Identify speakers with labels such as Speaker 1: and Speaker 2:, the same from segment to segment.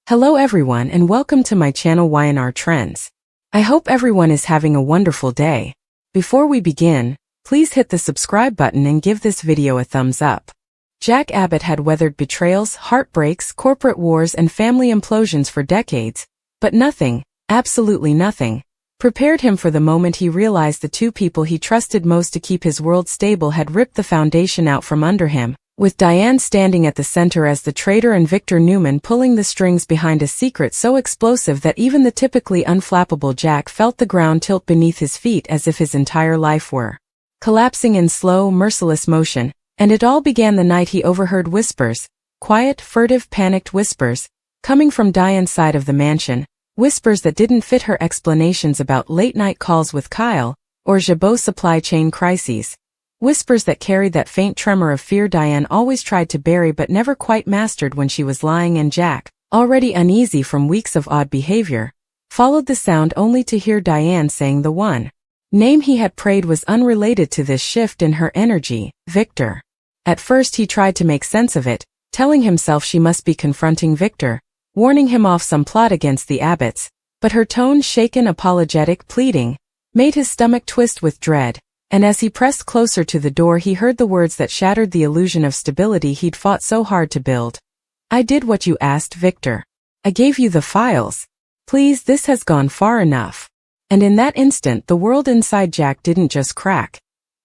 Speaker 1: Hello everyone and welcome to my channel Y&R Trends. I hope everyone is having a wonderful day. Before we begin, please hit the subscribe button and give this video a thumbs up. Jack Abbott had weathered betrayals, heartbreaks, corporate wars and family implosions for decades, but nothing, absolutely nothing, prepared him for the moment he realized the two people he trusted most to keep his world stable had ripped the foundation out from under him. With Diane standing at the center as the traitor and Victor Newman pulling the strings behind a secret so explosive that even the typically unflappable Jack felt the ground tilt beneath his feet as if his entire life were collapsing in slow, merciless motion, and it all began the night he overheard whispers, quiet, furtive, panicked whispers, coming from Diane's side of the mansion, whispers that didn't fit her explanations about late-night calls with Kyle, or Genoa supply chain crises. Whispers that carried that faint tremor of fear Diane always tried to bury but never quite mastered when she was lying, and Jack, already uneasy from weeks of odd behavior, followed the sound only to hear Diane saying the one name he had prayed was unrelated to this shift in her energy, Victor. At first he tried to make sense of it, telling himself she must be confronting Victor, warning him off some plot against the Abbotts, but her tone, shaken, apologetic, pleading, made his stomach twist with dread. And as he pressed closer to the door he heard the words that shattered the illusion of stability he'd fought so hard to build. "I did what you asked, Victor. I gave you the files. Please, this has gone far enough." And in that instant the world inside Jack didn't just crack.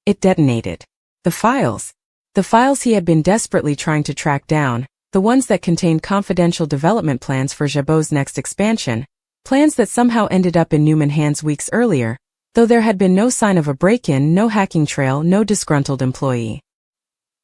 Speaker 1: It detonated. The files. The files he had been desperately trying to track down, the ones that contained confidential development plans for Genoa's next expansion, plans that somehow ended up in Newman's hands weeks earlier, though there had been no sign of a break-in, no hacking trail, no disgruntled employee.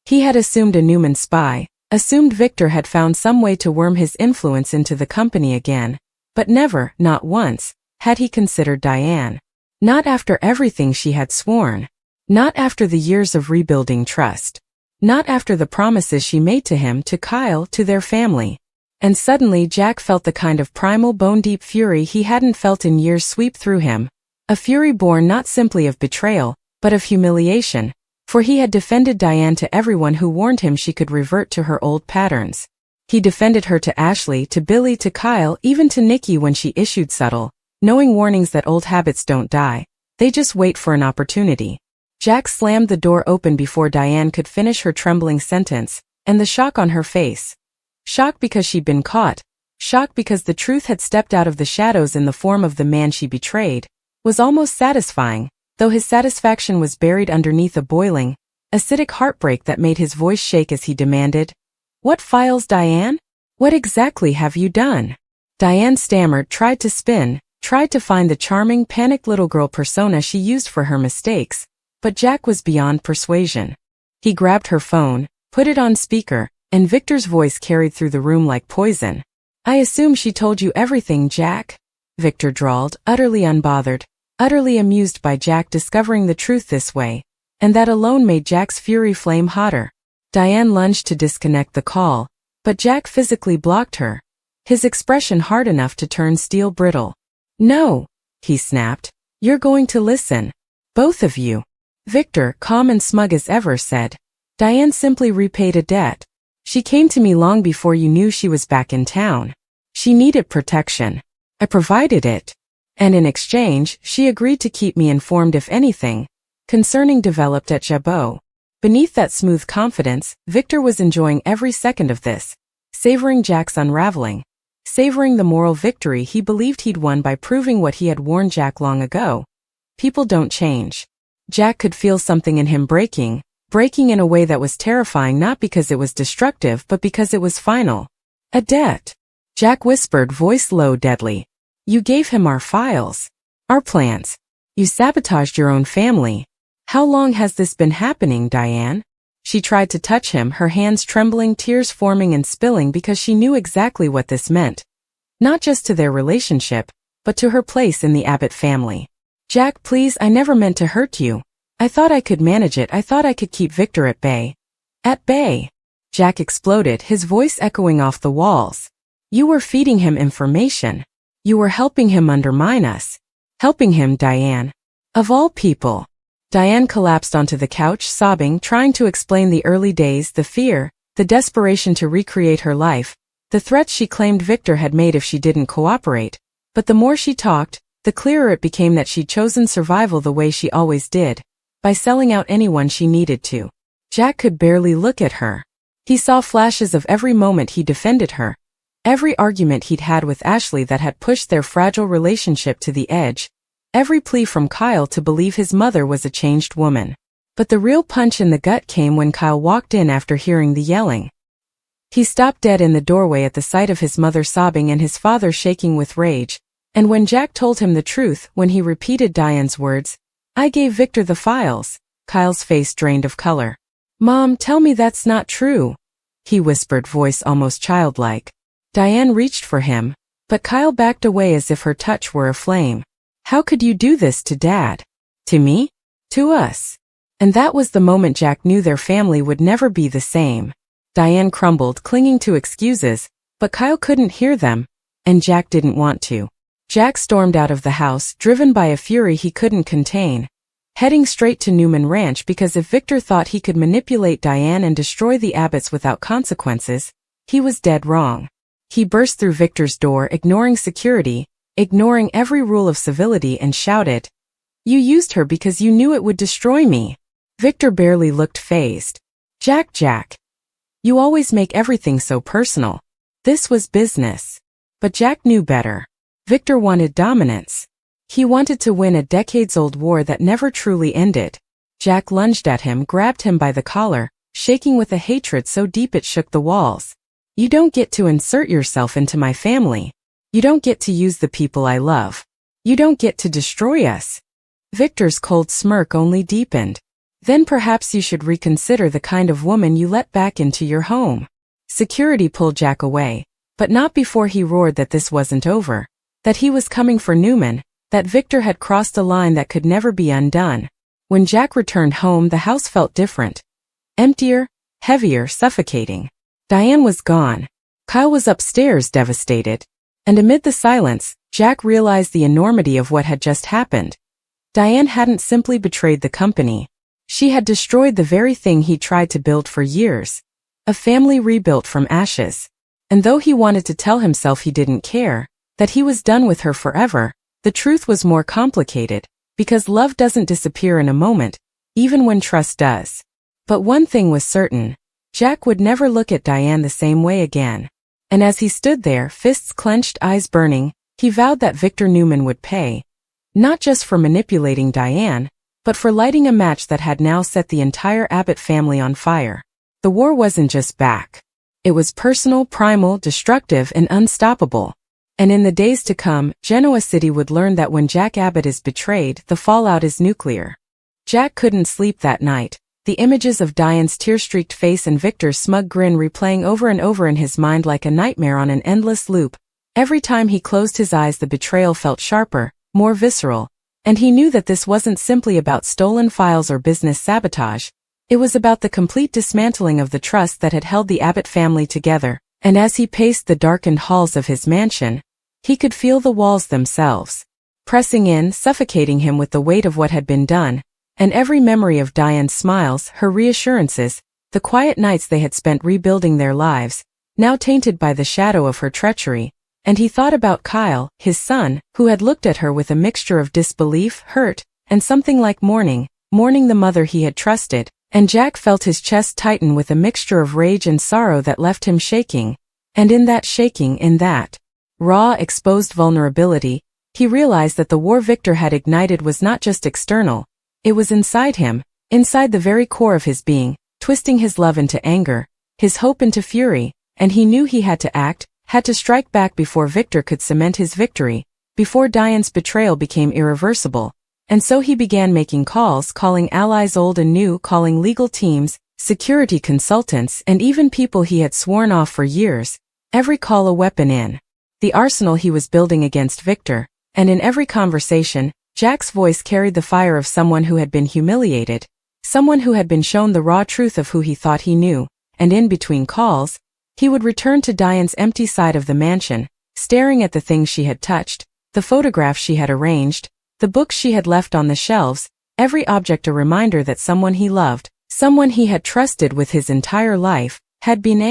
Speaker 1: He had assumed a Newman spy, assumed Victor had found some way to worm his influence into the company again, but never, not once, had he considered Diane. Not after everything she had sworn. Not after the years of rebuilding trust. Not after the promises she made to him, to Kyle, to their family. And suddenly Jack felt the kind of primal, bone-deep fury he hadn't felt in years sweep through him. A fury born not simply of betrayal, but of humiliation, for he had defended Diane to everyone who warned him she could revert to her old patterns. He defended her to Ashley, to Billy, to Kyle, even to Nikki when she issued subtle, knowing warnings that old habits don't die, they just wait for an opportunity. Jack slammed the door open before Diane could finish her trembling sentence, and the shock on her face. Shock because she'd been caught, shock because the truth had stepped out of the shadows in the form of the man she betrayed, was almost satisfying, though his satisfaction was buried underneath a boiling, acidic heartbreak that made his voice shake as he demanded, "What files, Diane? What exactly have you done?" Diane stammered, tried to spin, tried to find the charming, panicked little girl persona she used for her mistakes, but Jack was beyond persuasion. He grabbed her phone, put it on speaker, and Victor's voice carried through the room like poison. "I assume she told you everything, Jack," Victor drawled, utterly unbothered. Utterly amused by Jack discovering the truth this way, and that alone made Jack's fury flame hotter. Diane lunged to disconnect the call, but Jack physically blocked her, his expression hard enough to turn steel brittle. "No," he snapped. "You're going to listen. Both of you." Victor, calm and smug as ever, said, "Diane simply repaid a debt. She came to me long before you knew she was back in town. She needed protection. I provided it. And in exchange, she agreed to keep me informed if anything concerning developed at Genoa." Beneath that smooth confidence, Victor was enjoying every second of this, savoring Jack's unraveling, savoring the moral victory he believed he'd won by proving what he had warned Jack long ago. People don't change. Jack could feel something in him breaking in a way that was terrifying, not because it was destructive but because it was final. "A debt," Jack whispered, voice low, deadly. "You gave him our files. Our plans. You sabotaged your own family. How long has this been happening, Diane?" She tried to touch him, her hands trembling, tears forming and spilling because she knew exactly what this meant. Not just to their relationship, but to her place in the Abbott family. "Jack, please, I never meant to hurt you. I thought I could manage it. I thought I could keep Victor at bay." "At bay?" Jack exploded, his voice echoing off the walls. "You were feeding him information. You were helping him undermine us. Helping him, Diane. Of all people." Diane collapsed onto the couch, sobbing, trying to explain the early days, the fear, the desperation to recreate her life, The threats she claimed Victor had made if she didn't cooperate, but the more she talked, the clearer it became that she'd chosen survival the way she always did, by selling out anyone she needed to. Jack could barely look at her. He saw flashes of every moment he defended her, every argument he'd had with Ashley that had pushed their fragile relationship to the edge, every plea from Kyle to believe his mother was a changed woman. But the real punch in the gut came when Kyle walked in after hearing the yelling. He stopped dead in the doorway at the sight of his mother sobbing and his father shaking with rage, and when Jack told him the truth, when he repeated Diane's words, "I gave Victor the files," Kyle's face drained of color. "Mom, tell me that's not true," he whispered, voice almost childlike. Diane reached for him, but Kyle backed away as if her touch were a flame. "How could you do this to Dad? To me? To us?" And that was the moment Jack knew their family would never be the same. Diane crumbled, clinging to excuses, but Kyle couldn't hear them, and Jack didn't want to. Jack stormed out of the house, driven by a fury he couldn't contain, heading straight to Newman Ranch because if Victor thought he could manipulate Diane and destroy the Abbotts without consequences, he was dead wrong. He burst through Victor's door, ignoring security, ignoring every rule of civility, and shouted, "You used her because you knew it would destroy me." Victor barely looked fazed. Jack, you always make everything so personal. This was business." But Jack knew better. Victor wanted dominance. He wanted to win a decades-old war that never truly ended. Jack lunged at him, grabbed him by the collar, shaking with a hatred so deep it shook the walls. "You don't get to insert yourself into my family. You don't get to use the people I love. You don't get to destroy us." Victor's cold smirk only deepened. "Then perhaps you should reconsider the kind of woman you let back into your home." Security pulled Jack away, but not before he roared that this wasn't over, that he was coming for Newman, that Victor had crossed a line that could never be undone. When Jack returned home, the house felt different. Emptier, heavier, suffocating. Diane was gone. Kyle was upstairs, devastated. And amid the silence, Jack realized the enormity of what had just happened. Diane hadn't simply betrayed the company. She had destroyed the very thing he tried to build for years. A family rebuilt from ashes. And though he wanted to tell himself he didn't care, that he was done with her forever, the truth was more complicated, because love doesn't disappear in a moment, even when trust does. But one thing was certain, Jack would never look at Diane the same way again. And as he stood there, fists clenched, eyes burning, he vowed that Victor Newman would pay, not just for manipulating Diane, but for lighting a match that had now set the entire Abbott family on fire. The war wasn't just back. It was personal, primal, destructive, and unstoppable. And in the days to come, Genoa City would learn that when Jack Abbott is betrayed, the fallout is nuclear. Jack couldn't sleep that night, the images of Diane's tear-streaked face and Victor's smug grin replaying over and over in his mind like a nightmare on an endless loop. Every time he closed his eyes, the betrayal felt sharper, more visceral, and he knew that this wasn't simply about stolen files or business sabotage. It was about the complete dismantling of the trust that had held the Abbott family together, and as he paced the darkened halls of his mansion, he could feel the walls themselves pressing in, suffocating him with the weight of what had been done, and every memory of Diane's smiles, her reassurances, the quiet nights they had spent rebuilding their lives, now tainted by the shadow of her treachery. And he thought about Kyle, his son, who had looked at her with a mixture of disbelief, hurt, and something like mourning the mother he had trusted, and Jack felt his chest tighten with a mixture of rage and sorrow that left him shaking. And in that shaking, in that raw, exposed vulnerability, he realized that the war Victor had ignited was not just external, it was inside him, inside the very core of his being, twisting his love into anger, his hope into fury, and he knew he had to act, had to strike back before Victor could cement his victory, before Diane's betrayal became irreversible. And so he began making calls, calling allies old and new, calling legal teams, security consultants, and even people he had sworn off for years, every call a weapon in the arsenal he was building against Victor, and in every conversation, Jack's voice carried the fire of someone who had been humiliated, someone who had been shown the raw truth of who he thought he knew, and in between calls, he would return to Diane's empty side of the mansion, staring at the things she had touched, the photographs she had arranged, the books she had left on the shelves, every object a reminder that someone he loved, someone he had trusted with his entire life, had been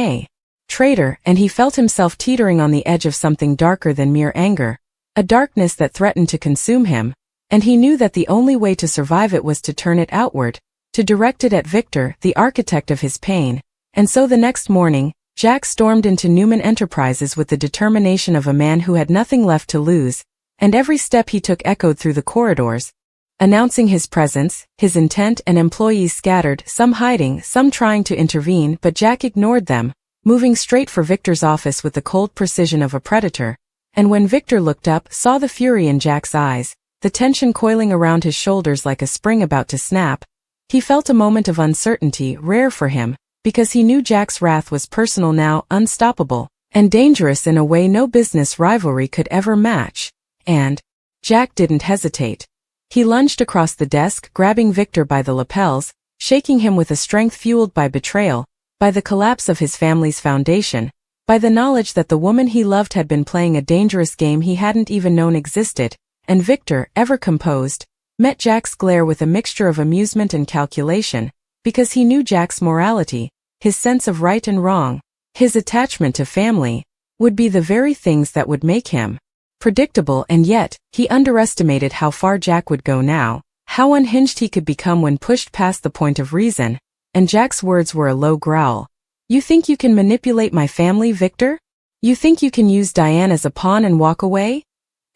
Speaker 1: Traitor, and he felt himself teetering on the edge of something darker than mere anger, a darkness that threatened to consume him, and he knew that the only way to survive it was to turn it outward, to direct it at Victor, the architect of his pain. And so the next morning, Jack stormed into Newman Enterprises with the determination of a man who had nothing left to lose, and every step he took echoed through the corridors, announcing his presence, his intent, and employees scattered, some hiding, some trying to intervene, but Jack ignored them, moving straight for Victor's office with the cold precision of a predator. And when Victor looked up, saw the fury in Jack's eyes, the tension coiling around his shoulders like a spring about to snap, he felt a moment of uncertainty, rare for him, because he knew Jack's wrath was personal now, unstoppable, and dangerous in a way no business rivalry could ever match. And Jack didn't hesitate. He lunged across the desk, grabbing Victor by the lapels, shaking him with a strength fueled by betrayal, by the collapse of his family's foundation, by the knowledge that the woman he loved had been playing a dangerous game he hadn't even known existed, and Victor, ever composed, met Jack's glare with a mixture of amusement and calculation, because he knew Jack's morality, his sense of right and wrong, his attachment to family, would be the very things that would make him predictable, and yet, he underestimated how far Jack would go now, how unhinged he could become when pushed past the point of reason, and Jack's words were a low growl. "You think you can manipulate my family, Victor? You think you can use Diane as a pawn and walk away?"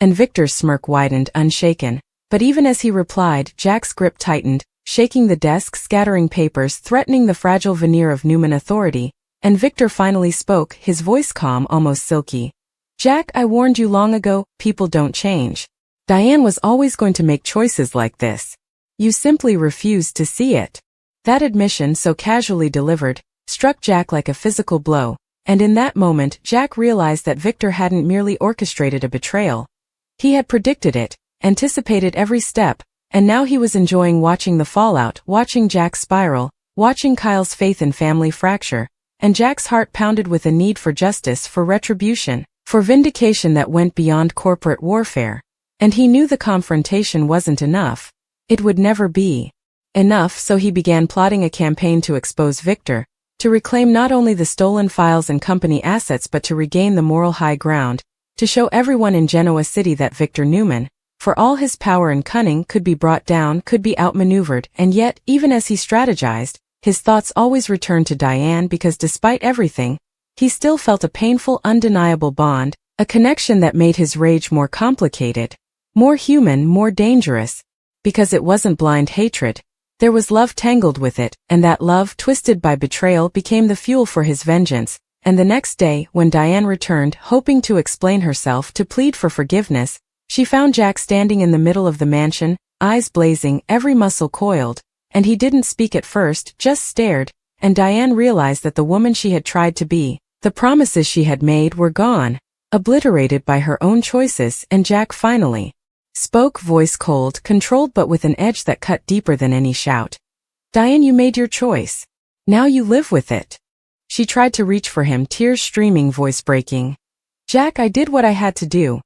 Speaker 1: And Victor's smirk widened, unshaken. But even as he replied, Jack's grip tightened, shaking the desk, scattering papers, threatening the fragile veneer of Newman authority, and Victor finally spoke, his voice calm, almost silky. "Jack, I warned you long ago, people don't change. Diane was always going to make choices like this. You simply refused to see it." That admission, so casually delivered, struck Jack like a physical blow, and in that moment Jack realized that Victor hadn't merely orchestrated a betrayal. He had predicted it, anticipated every step, and now he was enjoying watching the fallout, watching Jack spiral, watching Kyle's faith in family fracture, and Jack's heart pounded with a need for justice, for retribution, for vindication that went beyond corporate warfare. And he knew the confrontation wasn't enough. It would never be enough, so he began plotting a campaign to expose Victor, to reclaim not only the stolen files and company assets but to regain the moral high ground, to show everyone in Genoa City that Victor Newman, for all his power and cunning, could be brought down, could be outmaneuvered. And yet, even as he strategized, his thoughts always returned to Diane, because despite everything, he still felt a painful, undeniable bond, a connection that made his rage more complicated, more human, more dangerous, because it wasn't blind hatred. There was love tangled with it, and that love, twisted by betrayal, became the fuel for his vengeance. And the next day, when Diane returned, hoping to explain herself, to plead for forgiveness, she found Jack standing in the middle of the mansion, eyes blazing, every muscle coiled, and he didn't speak at first, just stared, and Diane realized that the woman she had tried to be, the promises she had made, were gone, obliterated by her own choices, and Jack finally spoke, voice cold, controlled but with an edge that cut deeper than any shout. "Diane, you made your choice. Now you live with it." She tried to reach for him, tears streaming, voice breaking. "Jack, I did what I had to do.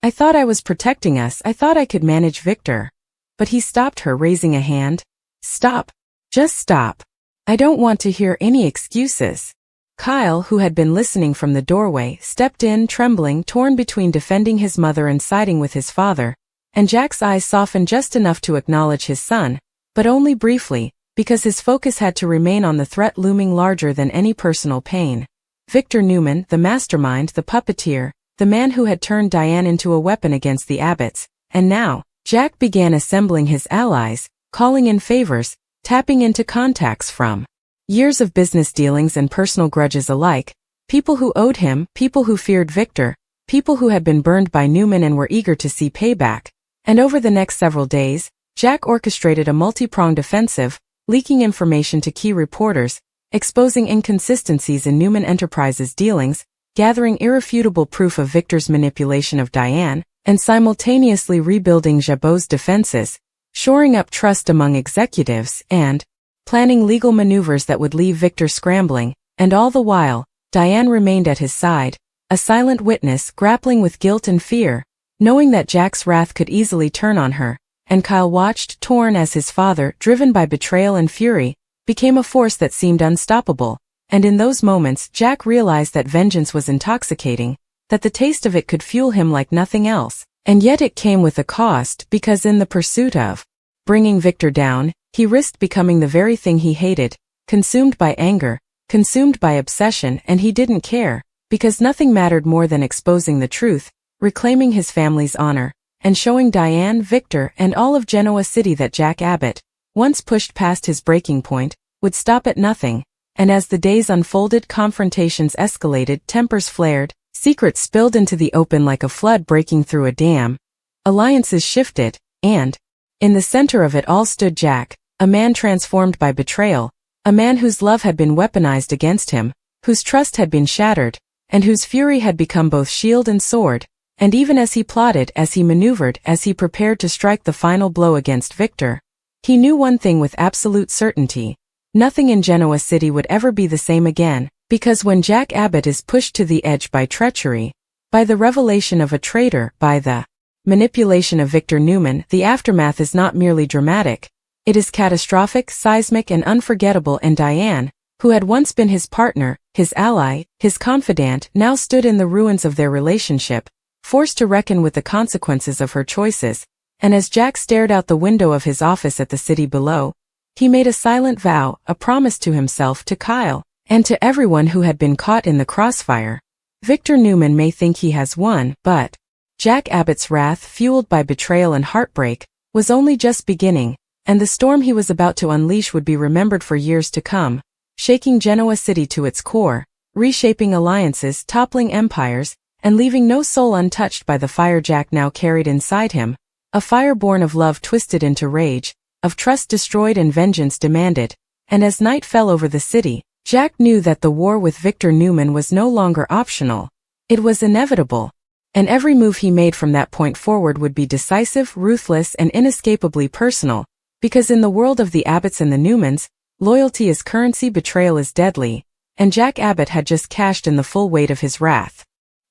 Speaker 1: I thought I was protecting us, I thought I could manage Victor." But he stopped her, raising a hand. "Stop. Just stop. I don't want to hear any excuses." Kyle, who had been listening from the doorway, stepped in, trembling, torn between defending his mother and siding with his father, and Jack's eyes softened just enough to acknowledge his son, but only briefly, because his focus had to remain on the threat looming larger than any personal pain. Victor Newman, the mastermind, the puppeteer, the man who had turned Diane into a weapon against the Abbotts, and now, Jack began assembling his allies, calling in favors, tapping into contacts from years of business dealings and personal grudges alike, people who owed him, people who feared Victor, people who had been burned by Newman and were eager to see payback. And over the next several days, Jack orchestrated a multi-pronged offensive, leaking information to key reporters, exposing inconsistencies in Newman Enterprises' dealings, gathering irrefutable proof of Victor's manipulation of Diane, and simultaneously rebuilding Jabot's defenses, shoring up trust among executives, and planning legal maneuvers that would leave Victor scrambling. And all the while, Diane remained at his side, a silent witness, grappling with guilt and fear, knowing that Jack's wrath could easily turn on her. And Kyle watched, torn, as his father, driven by betrayal and fury, became a force that seemed unstoppable. And in those moments, Jack realized that vengeance was intoxicating, that the taste of it could fuel him like nothing else. And yet it came with a cost, because in the pursuit of bringing Victor down, he risked becoming the very thing he hated, consumed by anger, consumed by obsession, and he didn't care, because nothing mattered more than exposing the truth, reclaiming his family's honor, and showing Diane, Victor, and all of Genoa City that Jack Abbott, once pushed past his breaking point, would stop at nothing. And as the days unfolded, confrontations escalated, tempers flared, secrets spilled into the open like a flood breaking through a dam. Alliances shifted, and in the center of it all stood Jack, a man transformed by betrayal, a man whose love had been weaponized against him, whose trust had been shattered, and whose fury had become both shield and sword. And even as he plotted, as he maneuvered, as he prepared to strike the final blow against Victor, he knew one thing with absolute certainty: nothing in Genoa City would ever be the same again, because when Jack Abbott is pushed to the edge by treachery, by the revelation of a traitor, by the manipulation of Victor Newman, the aftermath is not merely dramatic. It is catastrophic, seismic, and unforgettable. And Diane, who had once been his partner, his ally, his confidant, now stood in the ruins of their relationship, forced to reckon with the consequences of her choices. And as Jack stared out the window of his office at the city below, he made a silent vow, a promise to himself, to Kyle, and to everyone who had been caught in the crossfire. Victor Newman may think he has won, but Jack Abbott's wrath, fueled by betrayal and heartbreak, was only just beginning, and the storm he was about to unleash would be remembered for years to come, shaking Genoa City to its core, reshaping alliances, toppling empires, and leaving no soul untouched by the fire Jack now carried inside him, a fire born of love twisted into rage, of trust destroyed and vengeance demanded. And as night fell over the city, Jack knew that the war with Victor Newman was no longer optional. It was inevitable. And every move he made from that point forward would be decisive, ruthless, and inescapably personal, because in the world of the Abbotts and the Newmans, loyalty is currency, betrayal is deadly, and Jack Abbott had just cashed in the full weight of his wrath.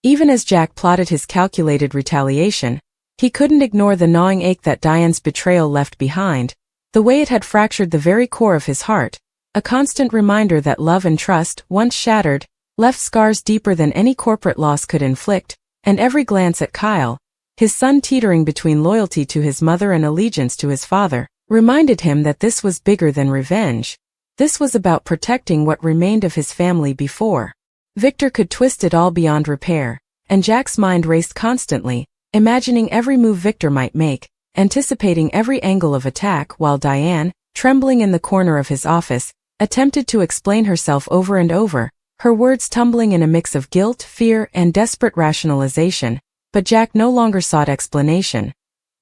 Speaker 1: Even as Jack plotted his calculated retaliation, he couldn't ignore the gnawing ache that Diane's betrayal left behind, the way it had fractured the very core of his heart, a constant reminder that love and trust, once shattered, left scars deeper than any corporate loss could inflict. And every glance at Kyle, his son teetering between loyalty to his mother and allegiance to his father, reminded him that this was bigger than revenge. This was about protecting what remained of his family before Victor could twist it all beyond repair. And Jack's mind raced constantly, imagining every move Victor might make, anticipating every angle of attack, while Diane, trembling in the corner of his office, attempted to explain herself over and over, her words tumbling in a mix of guilt, fear, and desperate rationalization. But Jack no longer sought explanation.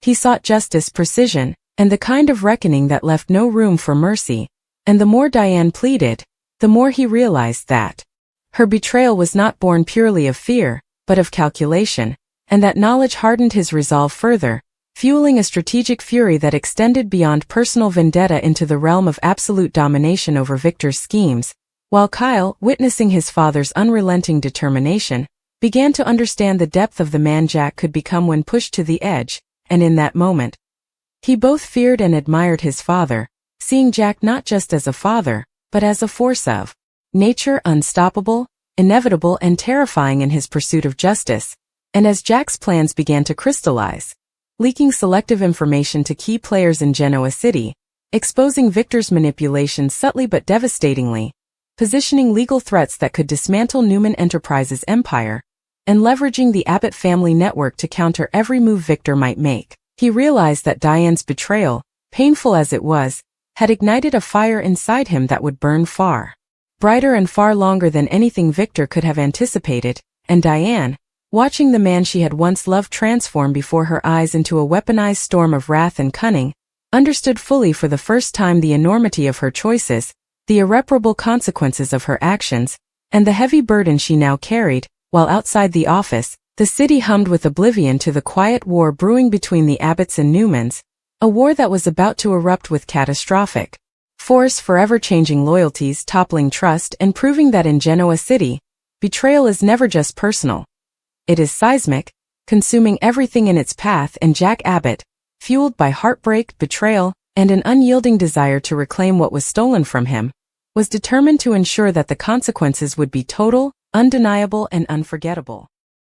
Speaker 1: He sought justice, precision, and the kind of reckoning that left no room for mercy. And the more Diane pleaded, the more he realized that her betrayal was not born purely of fear, but of calculation, and that knowledge hardened his resolve further, fueling a strategic fury that extended beyond personal vendetta into the realm of absolute domination over Victor's schemes. While Kyle, witnessing his father's unrelenting determination, began to understand the depth of the man Jack could become when pushed to the edge, and in that moment, he both feared and admired his father, seeing Jack not just as a father, but as a force of nature, unstoppable, inevitable, and terrifying in his pursuit of justice. And as Jack's plans began to crystallize, leaking selective information to key players in Genoa City, exposing Victor's manipulations subtly but devastatingly, positioning legal threats that could dismantle Newman Enterprises' empire, and leveraging the Abbott family network to counter every move Victor might make, he realized that Diane's betrayal, painful as it was, had ignited a fire inside him that would burn far brighter and far longer than anything Victor could have anticipated. And Diane, watching the man she had once loved transform before her eyes into a weaponized storm of wrath and cunning, understood fully for the first time the enormity of her choices, the irreparable consequences of her actions, and the heavy burden she now carried. While outside the office, the city hummed with oblivion to the quiet war brewing between the Abbotts and Newmans, a war that was about to erupt with catastrophic force, forever changing loyalties, toppling trust, and proving that in Genoa City, betrayal is never just personal. It is seismic, consuming everything in its path. And Jack Abbott, fueled by heartbreak, betrayal, and an unyielding desire to reclaim what was stolen from him, was determined to ensure that the consequences would be total, undeniable, and unforgettable.